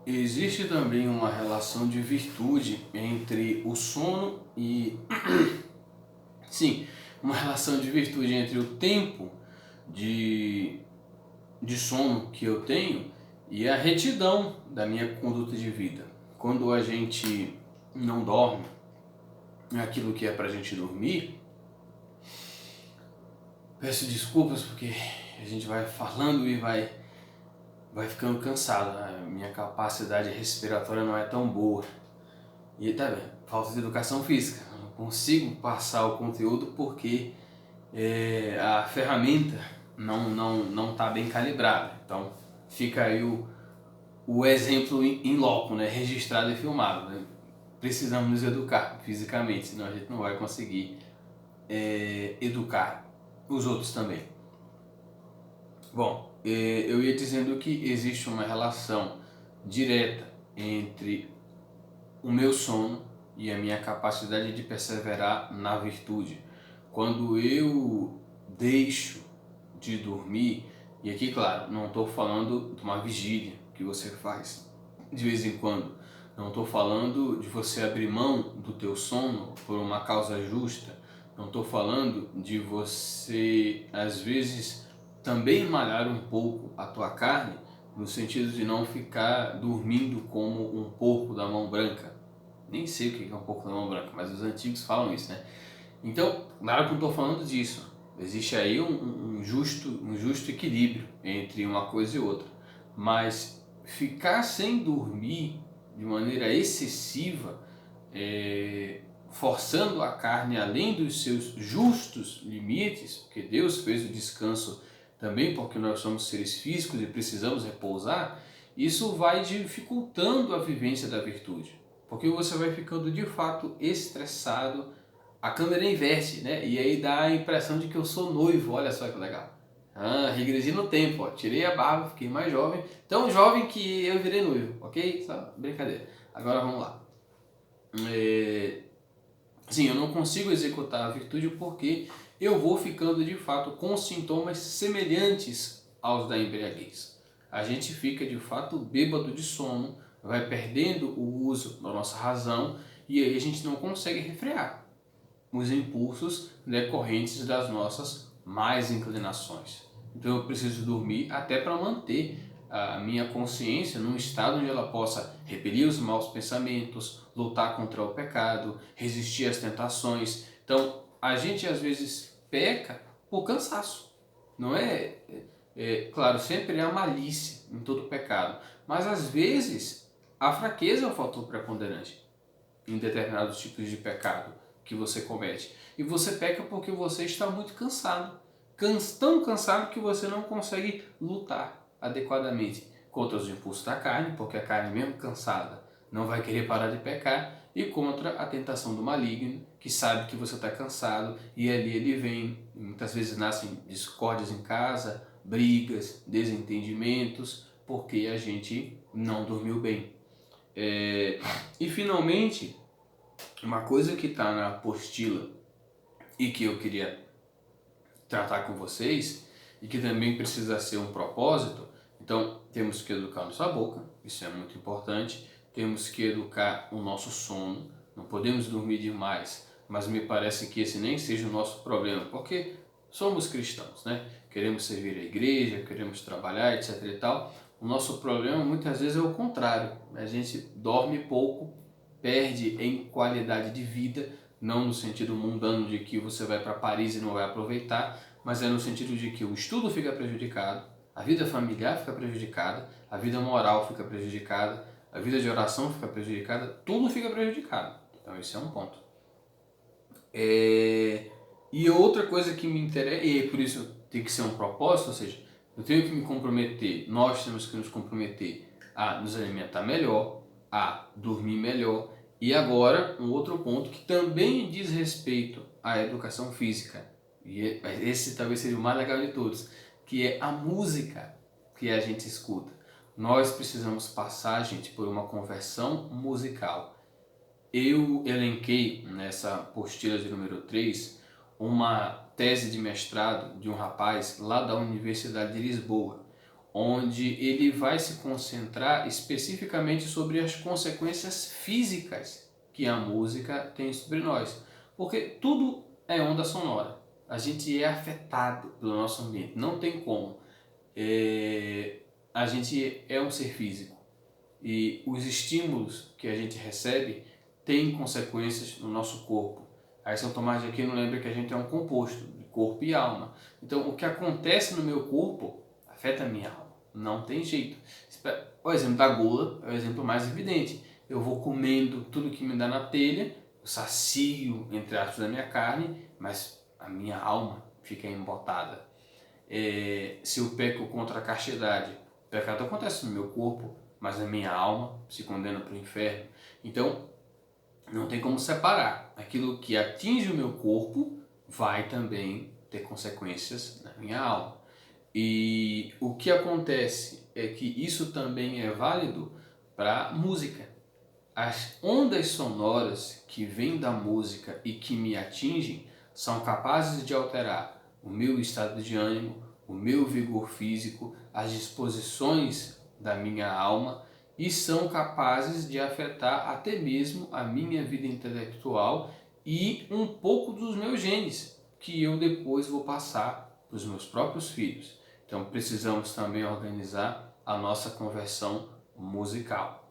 existe também uma relação de virtude entre o sono e... Sim, uma relação de virtude entre o tempo de, de sono que eu tenho e a retidão da minha conduta de vida. Quando a gente não dorme aquilo que é pra gente dormir, peço desculpas porque a gente vai falando e vai ficando cansado. A minha capacidade respiratória não é tão boa. E tá bem, falta de educação física. Eu não consigo passar o conteúdo porque a ferramenta não tá bem calibrada. Então fica aí o exemplo em loco, né? Registrado e filmado. Né? Precisamos nos educar fisicamente, senão a gente não vai conseguir educar os outros também. Bom, eu ia dizendo que existe uma relação direta entre o meu sono e a minha capacidade de perseverar na virtude. Quando eu deixo de dormir, e aqui, claro, não estou falando de uma vigília que você faz de vez em quando, não estou falando de você abrir mão do teu sono por uma causa justa, não estou falando de você, às vezes, também malhar um pouco a tua carne, no sentido de não ficar dormindo como um porco da mão branca. Nem sei o que é um porco da mão branca, mas os antigos falam isso, né? Então, claro que eu não estou falando disso. Existe aí um justo equilíbrio entre uma coisa e outra. Mas ficar sem dormir de maneira excessiva, forçando a carne além dos seus justos limites, porque Deus fez o descanso também porque nós somos seres físicos e precisamos repousar, isso vai dificultando a vivência da virtude. Porque você vai ficando de fato estressado, a câmera inverte, né? E aí dá a impressão de que eu sou noivo, olha só que legal. Regredi no tempo, ó. Tirei a barba, fiquei mais jovem, tão jovem que eu virei noivo, ok? Só brincadeira. Agora vamos lá. Sim, eu não consigo executar a virtude porque eu vou ficando de fato com sintomas semelhantes aos da embriaguez. A gente fica de fato bêbado de sono, vai perdendo o uso da nossa razão e aí a gente não consegue refrear os impulsos decorrentes das nossas más inclinações. Então eu preciso dormir até para manter a minha consciência num estado onde ela possa repelir os maus pensamentos, lutar contra o pecado, resistir às tentações. Então a gente às vezes peca por cansaço. Não claro, sempre há malícia em todo pecado, mas às vezes a fraqueza é um fator preponderante em determinados tipos de pecado que você comete. E você peca porque você está muito cansado. Tão cansado que você não consegue lutar adequadamente contra os impulsos da carne, porque a carne mesmo cansada não vai querer parar de pecar, e contra a tentação do maligno, que sabe que você está cansado e ali ele vem. Muitas vezes nascem discórdias em casa, brigas, desentendimentos, porque a gente não dormiu bem. E finalmente, uma coisa que está na apostila e que eu queria tratar com vocês e que também precisa ser um propósito, então temos que educar nossa boca, isso é muito importante, temos que educar o nosso sono, não podemos dormir demais, mas me parece que esse nem seja o nosso problema, porque somos cristãos, né? Queremos servir a igreja, queremos trabalhar, etc e tal. O nosso problema muitas vezes é o contrário, a gente dorme pouco, perde em qualidade de vida, não no sentido mundano de que você vai para Paris e não vai aproveitar, mas é no sentido de que o estudo fica prejudicado, a vida familiar fica prejudicada, a vida moral fica prejudicada, a vida de oração fica prejudicada, tudo fica prejudicado. Então esse é um ponto. E outra coisa que me interessa, e por isso tem que ser um propósito, ou seja, eu tenho que me comprometer, nós temos que nos comprometer a nos alimentar melhor, a dormir melhor. E agora, um outro ponto que também diz respeito à educação física, e esse talvez seja o mais legal de todos, que é a música que a gente escuta. Nós precisamos passar, gente, por uma conversão musical. Eu elenquei nessa apostila de número 3 uma tese de mestrado de um rapaz lá da Universidade de Lisboa. onde ele vai se concentrar especificamente sobre as consequências físicas que a música tem sobre nós. Porque tudo é onda sonora. A gente é afetado pelo nosso ambiente, não tem como. A gente é um ser físico e os estímulos que a gente recebe têm consequências no nosso corpo. Aí São Tomás de Aquino lembra que a gente é um composto de corpo e alma. Então o que acontece no meu corpo afeta a minha alma. Não tem jeito. O exemplo da gula é o exemplo mais evidente. Eu vou comendo tudo que me dá na telha, eu sacio, entre aspas, da minha carne, mas a minha alma fica embotada. Se eu peco contra a castidade, o pecado acontece no meu corpo, mas a minha alma se condena para o inferno. Então, não tem como separar. Aquilo que atinge o meu corpo vai também ter consequências na minha alma. E o que acontece é que isso também é válido para a música. As ondas sonoras que vêm da música e que me atingem são capazes de alterar o meu estado de ânimo, o meu vigor físico, as disposições da minha alma e são capazes de afetar até mesmo a minha vida intelectual e um pouco dos meus genes, que eu depois vou passar para os meus próprios filhos. Então precisamos também organizar a nossa conversão musical.